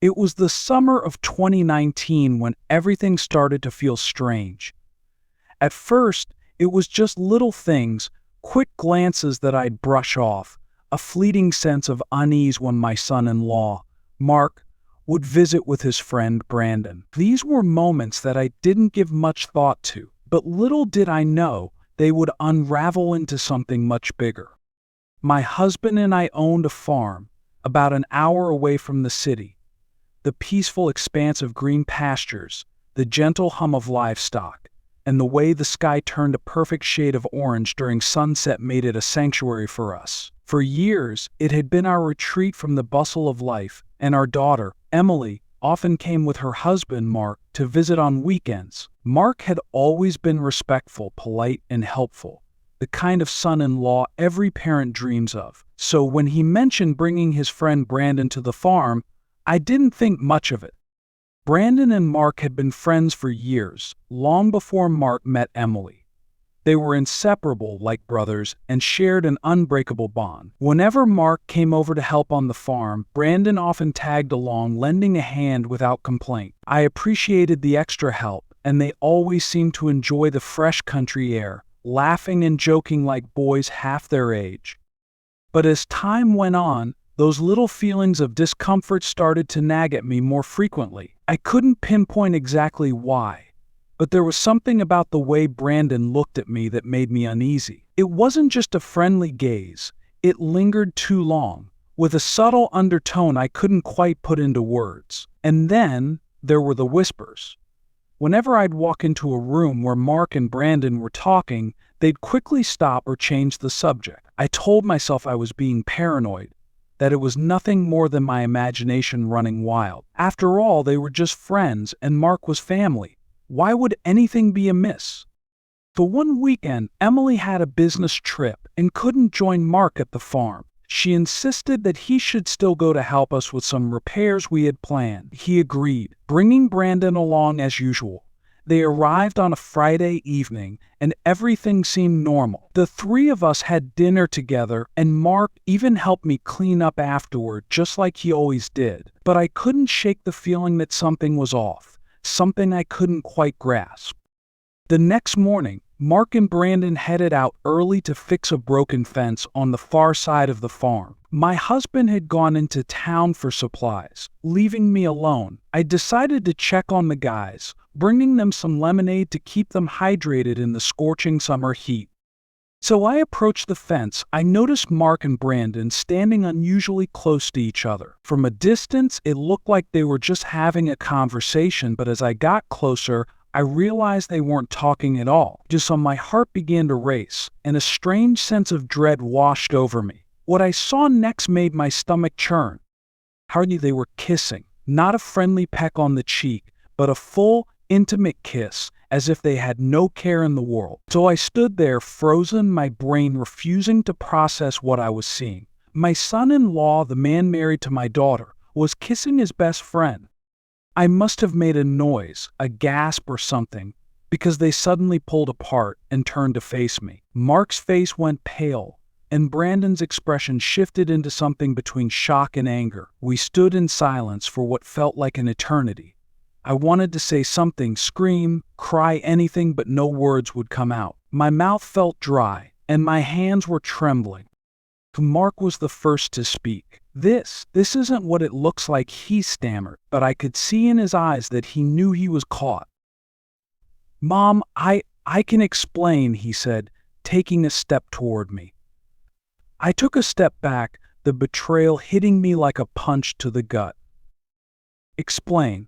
It was the summer of 2019 when everything started to feel strange. At first, it was just little things, quick glances that I'd brush off, a fleeting sense of unease when my son-in-law, Mark, would visit with his friend Brandon. These were moments that I didn't give much thought to, but little did I know they would unravel into something much bigger. My husband and I owned a farm, about an hour away from the city. The peaceful expanse of green pastures, the gentle hum of livestock, and the way the sky turned a perfect shade of orange during sunset made it a sanctuary for us. For years, it had been our retreat from the bustle of life, and our daughter, Emily, often came with her husband, Mark, to visit on weekends. Mark had always been respectful, polite, and helpful, the kind of son-in-law every parent dreams of. So when he mentioned bringing his friend Brandon to the farm, I didn't think much of it. Brandon and Mark had been friends for years, long before Mark met Emily. They were inseparable like brothers and shared an unbreakable bond. Whenever Mark came over to help on the farm, Brandon often tagged along, lending a hand without complaint. I appreciated the extra help, and they always seemed to enjoy the fresh country air, laughing and joking like boys half their age. But as time went on, those little feelings of discomfort started to nag at me more frequently. I couldn't pinpoint exactly why, but there was something about the way Brandon looked at me that made me uneasy. It wasn't just a friendly gaze, it lingered too long, with a subtle undertone I couldn't quite put into words. And then there were the whispers. Whenever I'd walk into a room where Mark and Brandon were talking, they'd quickly stop or change the subject. I told myself I was being paranoid, that it was nothing more than my imagination running wild. After all, they were just friends and Mark was family. Why would anything be amiss? For one weekend, Emily had a business trip and couldn't join Mark at the farm. She insisted that he should still go to help us with some repairs we had planned. He agreed, bringing Brandon along as usual. They arrived on a Friday evening, and everything seemed normal. The three of us had dinner together, and Mark even helped me clean up afterward, just like he always did. But I couldn't shake the feeling that something was off, something I couldn't quite grasp. The next morning, Mark and Brandon headed out early to fix a broken fence on the far side of the farm. My husband had gone into town for supplies, leaving me alone. I decided to check on the guys, bringing them some lemonade to keep them hydrated in the scorching summer heat. So I approached the fence. I noticed Mark and Brandon standing unusually close to each other. From a distance, it looked like they were just having a conversation, but as I got closer, I realized they weren't talking at all. Just so my heart began to race, and a strange sense of dread washed over me. What I saw next made my stomach churn. Hardly they were kissing, not a friendly peck on the cheek, but a full, intimate kiss, as if they had no care in the world. So I stood there, frozen, my brain refusing to process what I was seeing. My son-in-law, the man married to my daughter, was kissing his best friend. I must have made a noise, a gasp or something, because they suddenly pulled apart and turned to face me. Mark's face went pale, and Brandon's expression shifted into something between shock and anger. We stood in silence for what felt like an eternity. I wanted to say something, scream, cry, anything, but no words would come out. My mouth felt dry, and my hands were trembling. Mark was the first to speak. This isn't what it looks like," he stammered, but I could see in his eyes that he knew he was caught. "Mom, I can explain," he said, taking a step toward me. I took a step back, the betrayal hitting me like a punch to the gut. "Explain."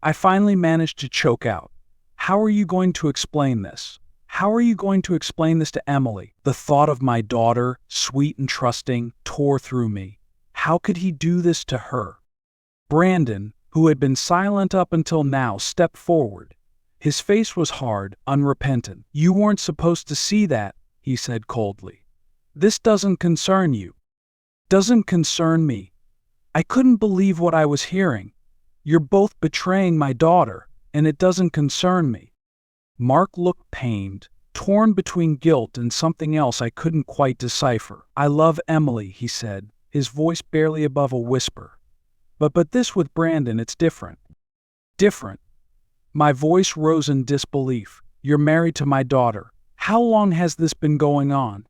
I finally managed to choke out. "How are you going to explain this? How are you going to explain this to Emily?" The thought of my daughter, sweet and trusting, tore through me. How could he do this to her? Brandon, who had been silent up until now, stepped forward. His face was hard, unrepentant. "You weren't supposed to see that," he said coldly. "This doesn't concern you." "Doesn't concern me." I couldn't believe what I was hearing. "You're both betraying my daughter, and it doesn't concern me." Mark looked pained, torn between guilt and something else I couldn't quite decipher. "I love Emily," he said, his voice barely above a whisper. But this with Brandon, it's different. Different. My voice rose in disbelief. You're married to my daughter. How long has this been going on?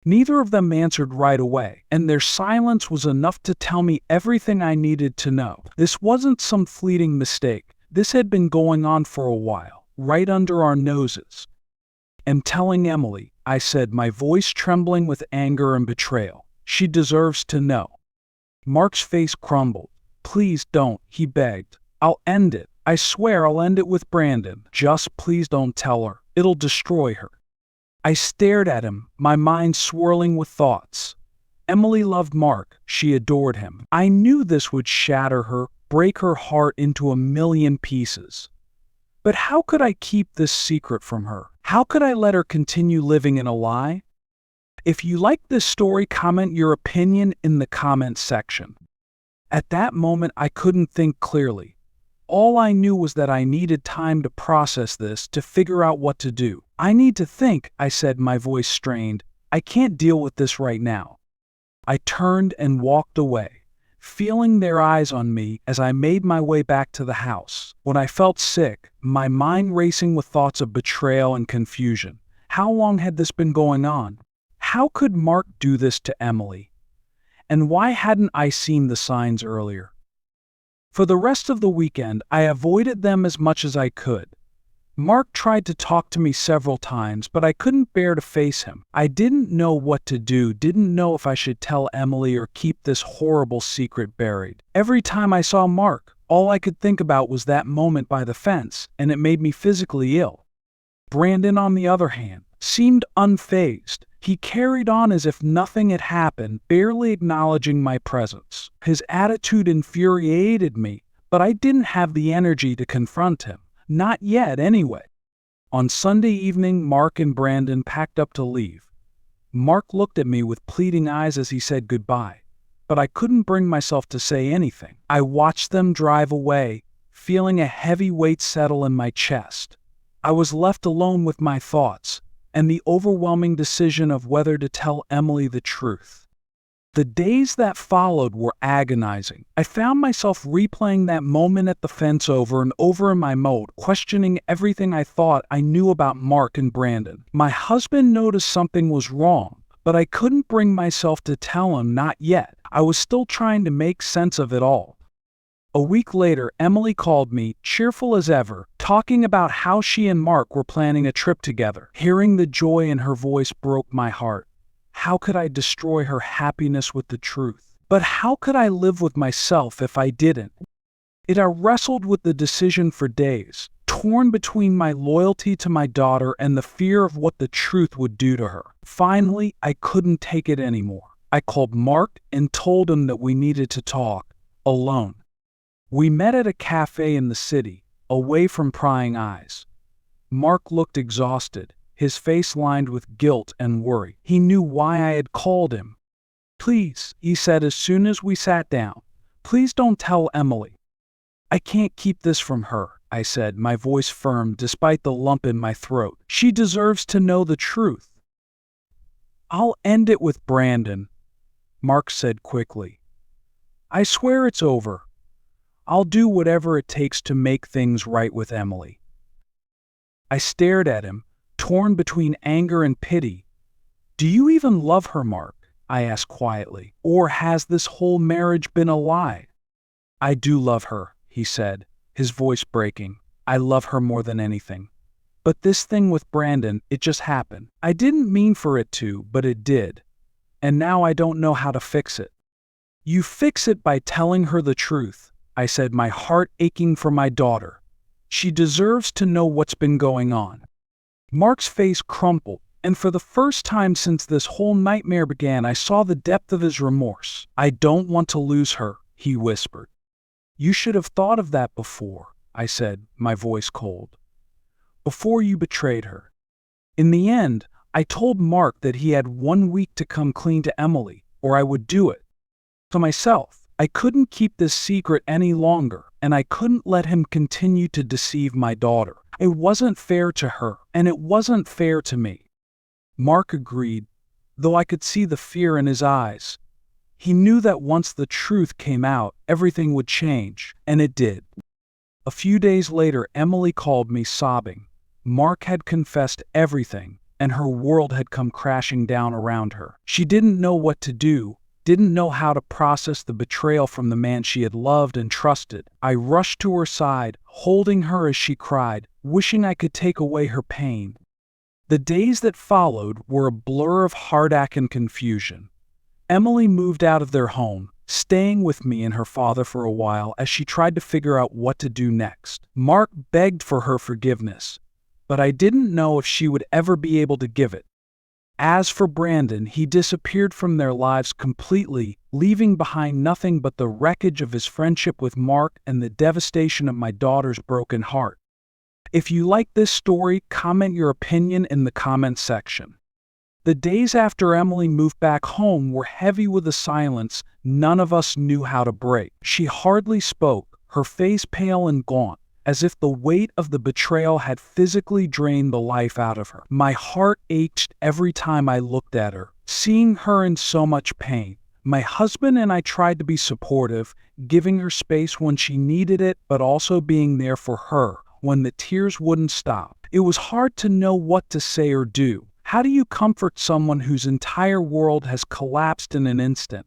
Neither of them answered right away, and their silence was enough to tell me everything I needed to know. This wasn't some fleeting mistake. This had been going on for a while, right under our noses. "I'm telling Emily," I said, my voice trembling with anger and betrayal. "She deserves to know." Mark's face crumbled. "Please don't," he begged. "I'll end it. I swear I'll end it with Brandon. Just please don't tell her. It'll destroy her." I stared at him, my mind swirling with thoughts. Emily loved Mark. She adored him. I knew this would shatter her, break her heart into a million pieces. But how could I keep this secret from her? How could I let her continue living in a lie? If you like this story, comment your opinion in the comment section. At that moment, I couldn't think clearly. All I knew was that I needed time to process this, to figure out what to do. "I need to think," I said, my voice strained. "I can't deal with this right now." I turned and walked away, feeling their eyes on me as I made my way back to the house. When I felt sick, my mind racing with thoughts of betrayal and confusion. How long had this been going on? How could Mark do this to Emily? And why hadn't I seen the signs earlier? For the rest of the weekend, I avoided them as much as I could. Mark tried to talk to me several times, but I couldn't bear to face him. I didn't know what to do, didn't know if I should tell Emily or keep this horrible secret buried. Every time I saw Mark, all I could think about was that moment by the fence, and it made me physically ill. Brandon, on the other hand, seemed unfazed. He carried on as if nothing had happened, barely acknowledging my presence. His attitude infuriated me, but I didn't have the energy to confront him. Not yet, anyway. On Sunday evening, Mark and Brandon packed up to leave. Mark looked at me with pleading eyes as he said goodbye, but I couldn't bring myself to say anything. I watched them drive away, feeling a heavy weight settle in my chest. I was left alone with my thoughts and the overwhelming decision of whether to tell Emily the truth. The days that followed were agonizing. I found myself replaying that moment at the fence over and over in my mode, questioning everything I thought I knew about Mark and Brandon. My husband noticed something was wrong, but I couldn't bring myself to tell him, not yet. I was still trying to make sense of it all. A week later, Emily called me, cheerful as ever, talking about how she and Mark were planning a trip together. Hearing the joy in her voice broke my heart. How could I destroy her happiness with the truth? But how could I live with myself if I didn't? I wrestled with the decision for days, torn between my loyalty to my daughter and the fear of what the truth would do to her. Finally, I couldn't take it anymore. I called Mark and told him that we needed to talk, alone. We met at a cafe in the city, away from prying eyes. Mark looked exhausted, his face lined with guilt and worry. He knew why I had called him. "Please," he said as soon as we sat down, "please don't tell Emily." "I can't keep this from her," I said, my voice firm despite the lump in my throat. "She deserves to know the truth." "I'll end it with Brandon," Mark said quickly. "I swear it's over. I'll do whatever it takes to make things right with Emily." I stared at him, torn between anger and pity. "Do you even love her, Mark?" I asked quietly. "Or has this whole marriage been a lie?" "I do love her," he said, his voice breaking. "I love her more than anything. But this thing with Brandon, it just happened. I didn't mean for it to, but it did. And now I don't know how to fix it." "You fix it by telling her the truth," I said, my heart aching for my daughter. "She deserves to know what's been going on." Mark's face crumpled, and for the first time since this whole nightmare began, I saw the depth of his remorse. "I don't want to lose her," he whispered. "You should have thought of that before," I said, my voice cold. "Before you betrayed her." In the end, I told Mark that he had 1 week to come clean to Emily, or I would do it. To myself, I couldn't keep this secret any longer, and I couldn't let him continue to deceive my daughter. It wasn't fair to her, and it wasn't fair to me. Mark agreed, though I could see the fear in his eyes. He knew that once the truth came out, everything would change, and it did. A few days later, Emily called me sobbing. Mark had confessed everything, and her world had come crashing down around her. She didn't know what to do, didn't know how to process the betrayal from the man she had loved and trusted. I rushed to her side, holding her as she cried, wishing I could take away her pain. The days that followed were a blur of heartache and confusion. Emily moved out of their home, staying with me and her father for a while as she tried to figure out what to do next. Mark begged for her forgiveness, but I didn't know if she would ever be able to give it. As for Brandon, he disappeared from their lives completely, leaving behind nothing but the wreckage of his friendship with Mark and the devastation of my daughter's broken heart. If you like this story, comment your opinion in the comment section. The days after Emily moved back home were heavy with a silence none of us knew how to break. She hardly spoke, her face pale and gaunt, as if the weight of the betrayal had physically drained the life out of her. My heart ached every time I looked at her, seeing her in so much pain. My husband and I tried to be supportive, giving her space when she needed it, but also being there for her when the tears wouldn't stop. It was hard to know what to say or do. How do you comfort someone whose entire world has collapsed in an instant?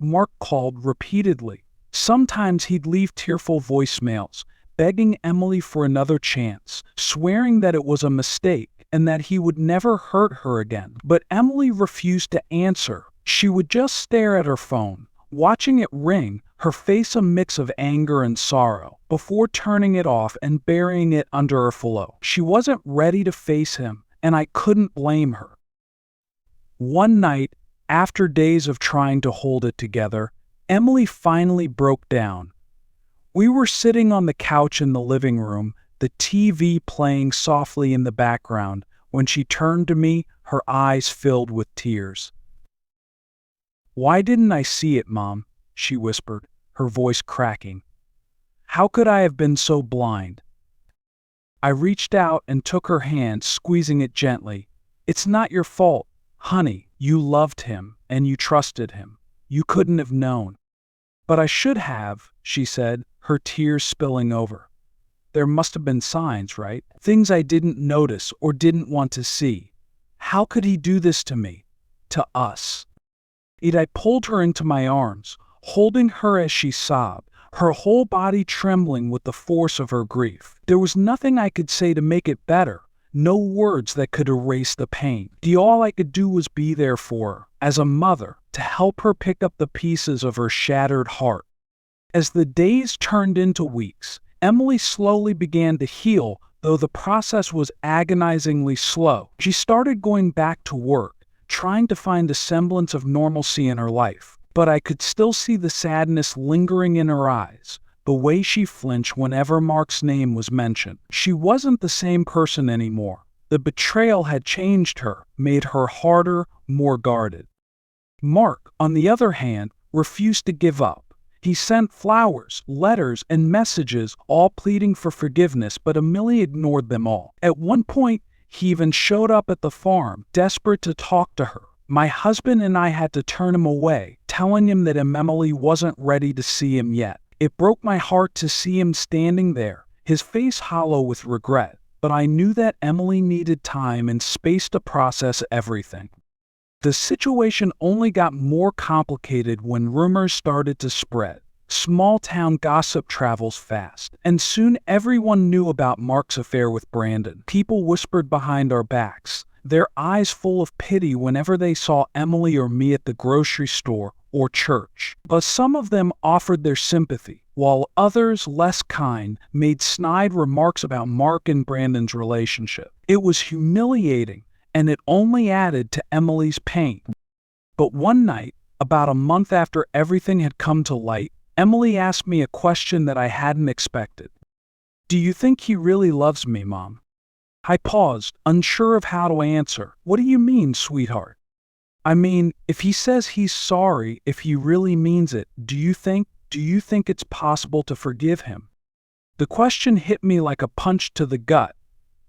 Mark called repeatedly. Sometimes he'd leave tearful voicemails, begging Emily for another chance, swearing that it was a mistake and that he would never hurt her again. But Emily refused to answer. She would just stare at her phone, watching it ring, her face a mix of anger and sorrow, before turning it off and burying it under her pillow. She wasn't ready to face him, and I couldn't blame her. One night, after days of trying to hold it together, Emily finally broke down. We were sitting on the couch in the living room, the TV playing softly in the background, when she turned to me, her eyes filled with tears. "Why didn't I see it, Mom?" she whispered, her voice cracking. "How could I have been so blind?" I reached out and took her hand, squeezing it gently. "It's not your fault, honey. You loved him, and you trusted him. You couldn't have known." "But I should have," she said, her tears spilling over. "There must have been signs, right? Things I didn't notice or didn't want to see. How could he do this to me? To us?" I pulled her into my arms, holding her as she sobbed, her whole body trembling with the force of her grief. There was nothing I could say to make it better, no words that could erase the pain. All I could do was be there for her, as a mother, to help her pick up the pieces of her shattered heart. As the days turned into weeks, Emily slowly began to heal, though the process was agonizingly slow. She started going back to work, trying to find a semblance of normalcy in her life. But I could still see the sadness lingering in her eyes, the way she flinched whenever Mark's name was mentioned. She wasn't the same person anymore. The betrayal had changed her, made her harder, more guarded. Mark, on the other hand, refused to give up. He sent flowers, letters, and messages, all pleading for forgiveness, but Emily ignored them all. At one point, he even showed up at the farm, desperate to talk to her. My husband and I had to turn him away, telling him that Emily wasn't ready to see him yet. It broke my heart to see him standing there, his face hollow with regret, but I knew that Emily needed time and space to process everything. The situation only got more complicated when rumors started to spread. Small-town gossip travels fast, and soon everyone knew about Mark's affair with Brandon. People whispered behind our backs, their eyes full of pity whenever they saw Emily or me at the grocery store or church. But some of them offered their sympathy, while others, less kind, made snide remarks about Mark and Brandon's relationship. It was humiliating, and it only added to Emily's pain. But one night, about a month after everything had come to light, Emily asked me a question that I hadn't expected. "Do you think he really loves me, Mom?" I paused, unsure of how to answer. "What do you mean, sweetheart?" "I mean, if he says he's sorry, if he really means it, do you think it's possible to forgive him?" The question hit me like a punch to the gut.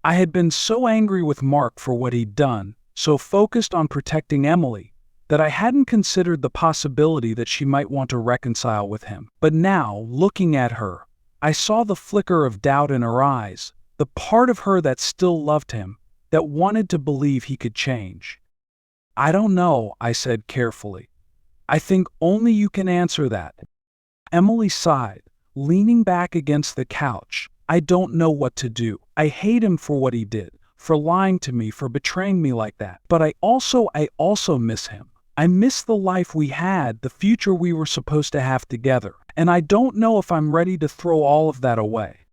I had been so angry with Mark for what he'd done, so focused on protecting Emily, that I hadn't considered the possibility that she might want to reconcile with him. But now, looking at her, I saw the flicker of doubt in her eyes, the part of her that still loved him, that wanted to believe he could change. "I don't know," I said carefully. "I think only you can answer that." Emily sighed, leaning back against the couch. "I don't know what to do. I hate him for what he did, for lying to me, for betraying me like that. But I also miss him. I miss the life we had, the future we were supposed to have together. And I don't know if I'm ready to throw all of that away."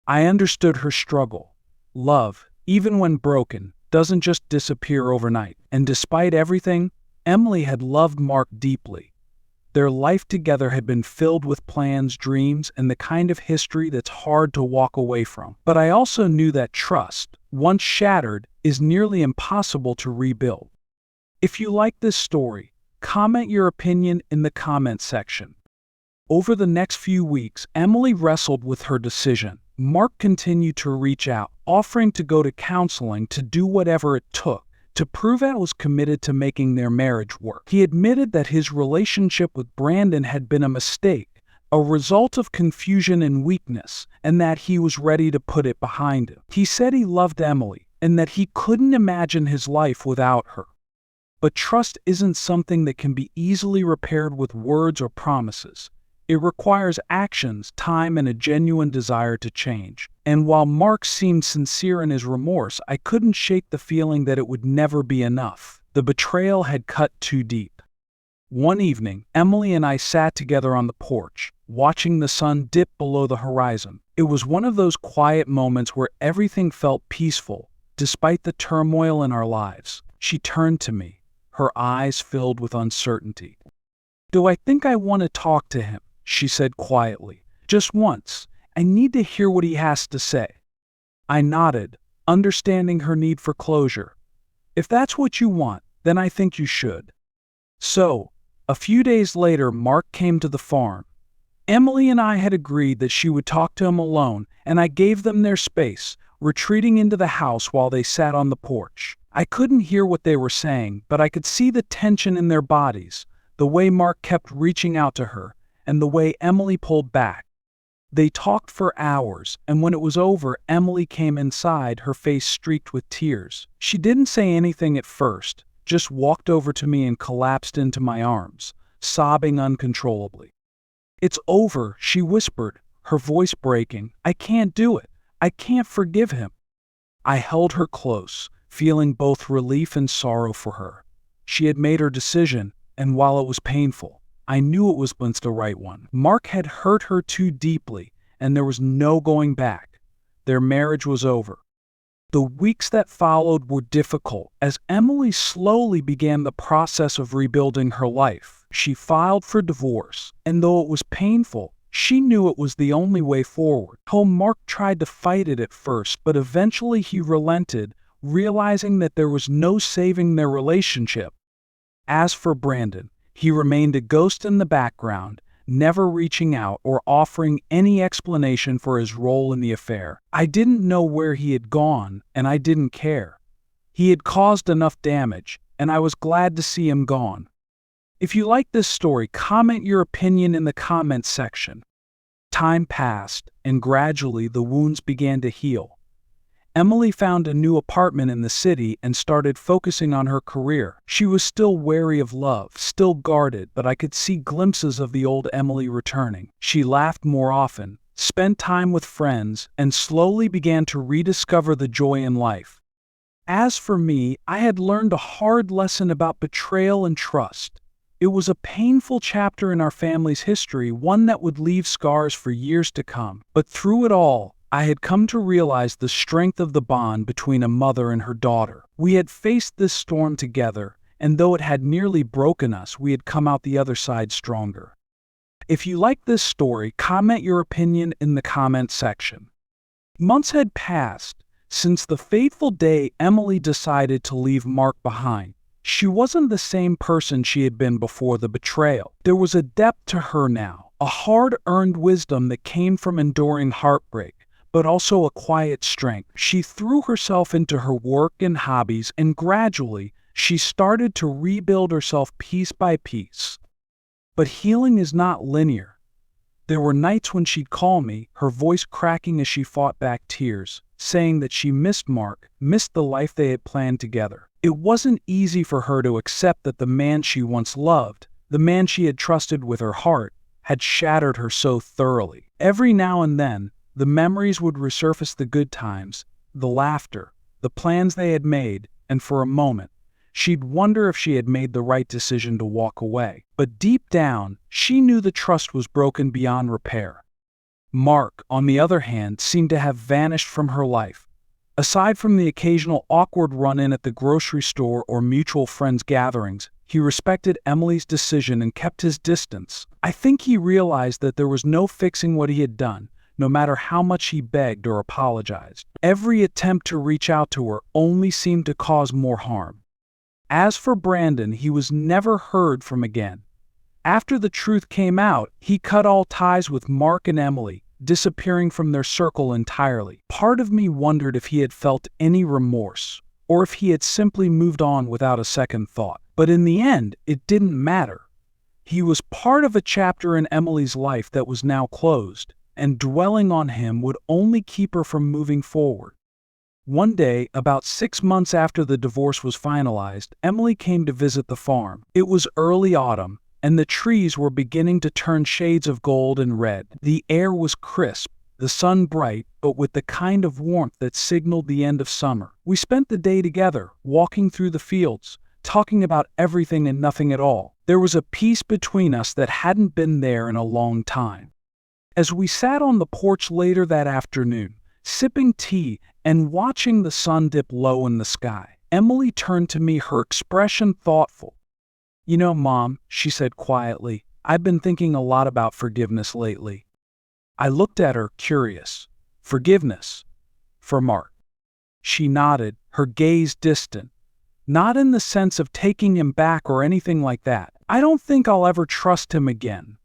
I understood her struggle. Love, even when broken, doesn't just disappear overnight. And despite everything, Emily had loved Mark deeply. Their life together had been filled with plans, dreams, and the kind of history that's hard to walk away from. But I also knew that trust, once shattered, is nearly impossible to rebuild. If you like this story, comment your opinion in the comment section. Over the next few weeks, Emily wrestled with her decision. Mark continued to reach out, offering to go to counseling, to do whatever it took to prove I was committed to making their marriage work. He admitted that his relationship with Brandon had been a mistake, a result of confusion and weakness, and that he was ready to put it behind him. He said he loved Emily, and that he couldn't imagine his life without her. But trust isn't something that can be easily repaired with words or promises. It requires actions, time, and a genuine desire to change. And while Mark seemed sincere in his remorse, I couldn't shake the feeling that it would never be enough. The betrayal had cut too deep. One evening, Emily and I sat together on the porch, watching the sun dip below the horizon. It was one of those quiet moments where everything felt peaceful, despite the turmoil in our lives. She turned to me, her eyes filled with uncertainty. "Do I think I want to talk to him?" she said quietly. "Just once. I need to hear what he has to say." I nodded, understanding her need for closure. "If that's what you want, then I think you should." So, a few days later, Mark came to the farm. Emily and I had agreed that she would talk to him alone, and I gave them their space, retreating into the house while they sat on the porch. I couldn't hear what they were saying, but I could see the tension in their bodies, the way Mark kept reaching out to her, and the way Emily pulled back. They talked for hours, and when it was over, Emily came inside, her face streaked with tears. She didn't say anything at first, just walked over to me and collapsed into my arms, sobbing uncontrollably. "It's over," she whispered, her voice breaking. "I can't do it. I can't forgive him." I held her close, feeling both relief and sorrow for her. She had made her decision, and while it was painful, I knew it was the right one. Mark had hurt her too deeply, and there was no going back. Their marriage was over. The weeks that followed were difficult, as Emily slowly began the process of rebuilding her life. She filed for divorce, and though it was painful, she knew it was the only way forward. Mark tried to fight it at first, but eventually he relented, realizing that there was no saving their relationship. As for Brandon, he remained a ghost in the background, never reaching out or offering any explanation for his role in the affair. I didn't know where he had gone, and I didn't care. He had caused enough damage, and I was glad to see him gone. If you like this story, comment your opinion in the comments section. Time passed, and gradually the wounds began to heal. Emily found a new apartment in the city and started focusing on her career. She was still wary of love, still guarded, but I could see glimpses of the old Emily returning. She laughed more often, spent time with friends, and slowly began to rediscover the joy in life. As for me, I had learned a hard lesson about betrayal and trust. It was a painful chapter in our family's history, one that would leave scars for years to come. But through it all, I had come to realize the strength of the bond between a mother and her daughter. We had faced this storm together, and though it had nearly broken us, we had come out the other side stronger. If you like this story, comment your opinion in the comment section. Months had passed since the fateful day Emily decided to leave Mark behind. She wasn't the same person she had been before the betrayal. There was a depth to her now, a hard-earned wisdom that came from enduring heartbreak, but also a quiet strength. She threw herself into her work and hobbies, and gradually, She started to rebuild herself piece by piece. But healing is not linear. There were nights when she'd call me, her voice cracking as she fought back tears, saying that she missed Mark, missed the life they had planned together. It wasn't easy for her to accept that the man she once loved, the man she had trusted with her heart, had shattered her so thoroughly. Every now and then, the memories would resurface, the good times, the laughter, the plans they had made, and for a moment, she'd wonder if she had made the right decision to walk away. But deep down, she knew the trust was broken beyond repair. Mark, on the other hand, seemed to have vanished from her life. Aside from the occasional awkward run-in at the grocery store or mutual friends' gatherings, he respected Emily's decision and kept his distance. I think he realized that there was no fixing what he had done, no matter how much he begged or apologized. Every attempt to reach out to her only seemed to cause more harm. As for Brandon, he was never heard from again. After the truth came out, he cut all ties with Mark and Emily, disappearing from their circle entirely. Part of me wondered if he had felt any remorse, or if he had simply moved on without a second thought. But in the end, it didn't matter. He was part of a chapter in Emily's life that was now closed, and dwelling on him would only keep her from moving forward. One day, about 6 months after the divorce was finalized, Emily came to visit the farm. It was early autumn, and the trees were beginning to turn shades of gold and red. The air was crisp, the sun bright, but with the kind of warmth that signaled the end of summer. We spent the day together, walking through the fields, talking about everything and nothing at all. There was a peace between us that hadn't been there in a long time. As we sat on the porch later that afternoon, sipping tea and watching the sun dip low in the sky, Emily turned to me, her expression thoughtful. "You know, Mom," she said quietly, "I've been thinking a lot about forgiveness lately." I looked at her, curious. "Forgiveness? For Mark?" She nodded, her gaze distant. "Not in the sense of taking him back or anything like that. I don't think I'll ever trust him again.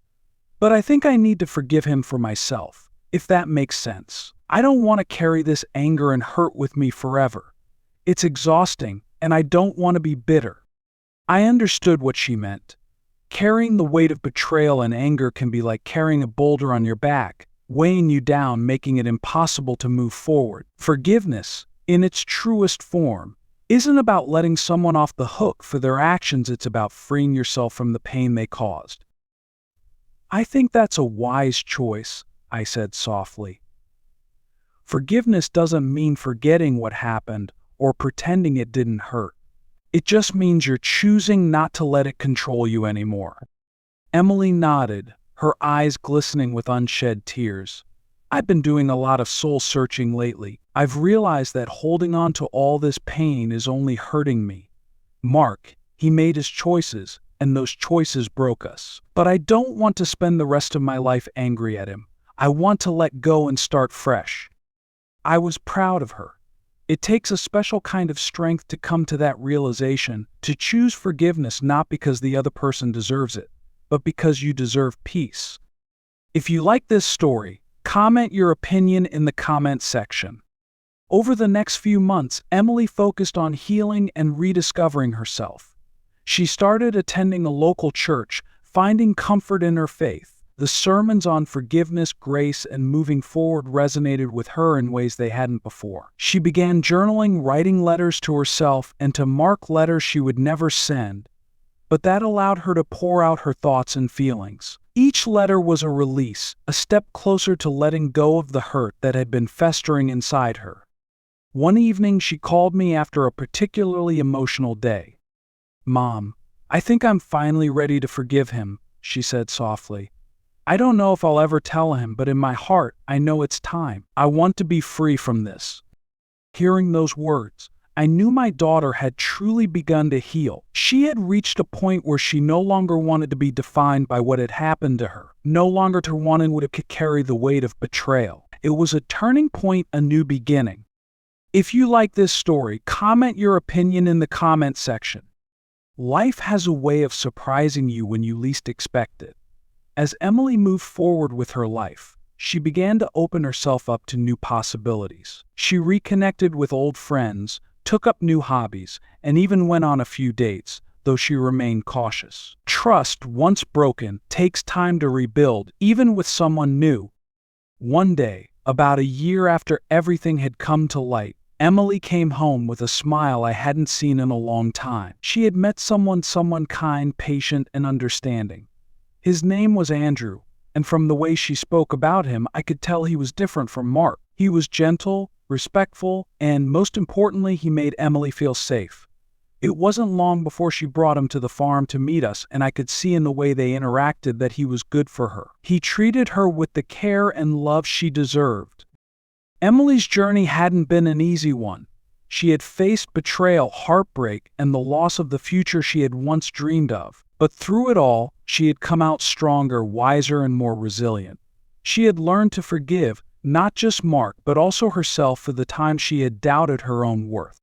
But I think I need to forgive him for myself, if that makes sense. I don't want to carry this anger and hurt with me forever. It's exhausting, and I don't want to be bitter." I understood what she meant. Carrying the weight of betrayal and anger can be like carrying a boulder on your back, weighing you down, making it impossible to move forward. Forgiveness, in its truest form, isn't about letting someone off the hook for their actions. It's about freeing yourself from the pain they caused. "I think that's a wise choice," I said softly. Forgiveness doesn't mean forgetting what happened or pretending it didn't hurt. It just means you're choosing not to let it control you anymore. Emily nodded, her eyes glistening with unshed tears. "I've been doing a lot of soul-searching lately. I've realized that holding on to all this pain is only hurting me. Mark, he made his choices, and those choices broke us. But I don't want to spend the rest of my life angry at him. I want to let go and start fresh." I was proud of her. It takes a special kind of strength to come to that realization, to choose forgiveness not because the other person deserves it, but because you deserve peace. If you like this story, comment your opinion in the comment section. Over the next few months, Emily focused on healing and rediscovering herself. She started attending a local church, finding comfort in her faith. The sermons on forgiveness, grace, and moving forward resonated with her in ways they hadn't before. She began journaling, writing letters to herself and to Mark, letters she would never send, but that allowed her to pour out her thoughts and feelings. Each letter was a release, a step closer to letting go of the hurt that had been festering inside her. One evening, she called me after a particularly emotional day. "Mom, I think I'm finally ready to forgive him," she said softly. "I don't know if I'll ever tell him, but in my heart, I know it's time. I want to be free from this." Hearing those words, I knew my daughter had truly begun to heal. She had reached a point where she no longer wanted to be defined by what had happened to her, no longer to wanting to carry the weight of betrayal. It was a turning point, a new beginning. If you like this story, comment your opinion in the comment section. Life has a way of surprising you when you least expect it. As Emily moved forward with her life, she began to open herself up to new possibilities. She reconnected with old friends, took up new hobbies, and even went on a few dates, though she remained cautious. Trust, once broken, takes time to rebuild, even with someone new. One day, about a year after everything had come to light, Emily came home with a smile I hadn't seen in a long time. She had met someone kind, patient, and understanding. His name was Andrew, and from the way she spoke about him, I could tell he was different from Mark. He was gentle, respectful, and most importantly, he made Emily feel safe. It wasn't long before she brought him to the farm to meet us, and I could see in the way they interacted that he was good for her. He treated her with the care and love she deserved. Emily's journey hadn't been an easy one. She had faced betrayal, heartbreak, and the loss of the future she had once dreamed of. But through it all, she had come out stronger, wiser, and more resilient. She had learned to forgive, not just Mark, but also herself for the time she had doubted her own worth.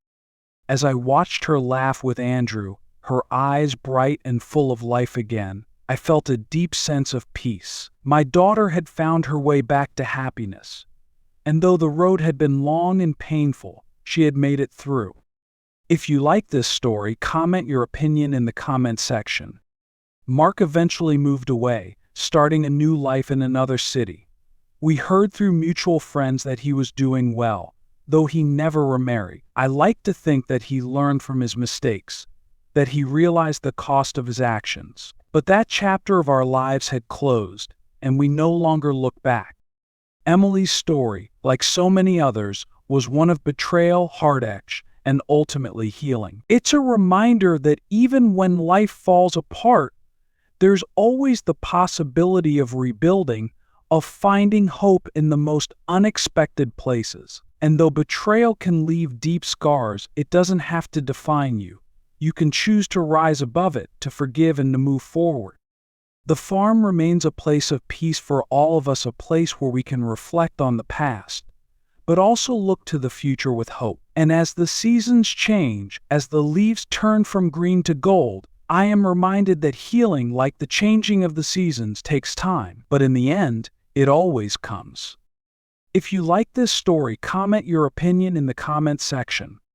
As I watched her laugh with Andrew, her eyes bright and full of life again, I felt a deep sense of peace. My daughter had found her way back to happiness. And though the road had been long and painful, she had made it through. If you like this story, comment your opinion in the comment section. Mark eventually moved away, starting a new life in another city. We heard through mutual friends that he was doing well, though he never remarried. I like to think that he learned from his mistakes, that he realized the cost of his actions. But that chapter of our lives had closed, and we no longer look back. Emily's story, like so many others, was one of betrayal, heartache, and ultimately healing. It's a reminder that even when life falls apart, there's always the possibility of rebuilding, of finding hope in the most unexpected places. And though betrayal can leave deep scars, it doesn't have to define you. You can choose to rise above it, to forgive, and to move forward. The farm remains a place of peace for all of us, a place where we can reflect on the past, but also look to the future with hope. And as the seasons change, as the leaves turn from green to gold, I am reminded that healing, like the changing of the seasons, takes time, but in the end, it always comes. If you like this story, comment your opinion in the comment section.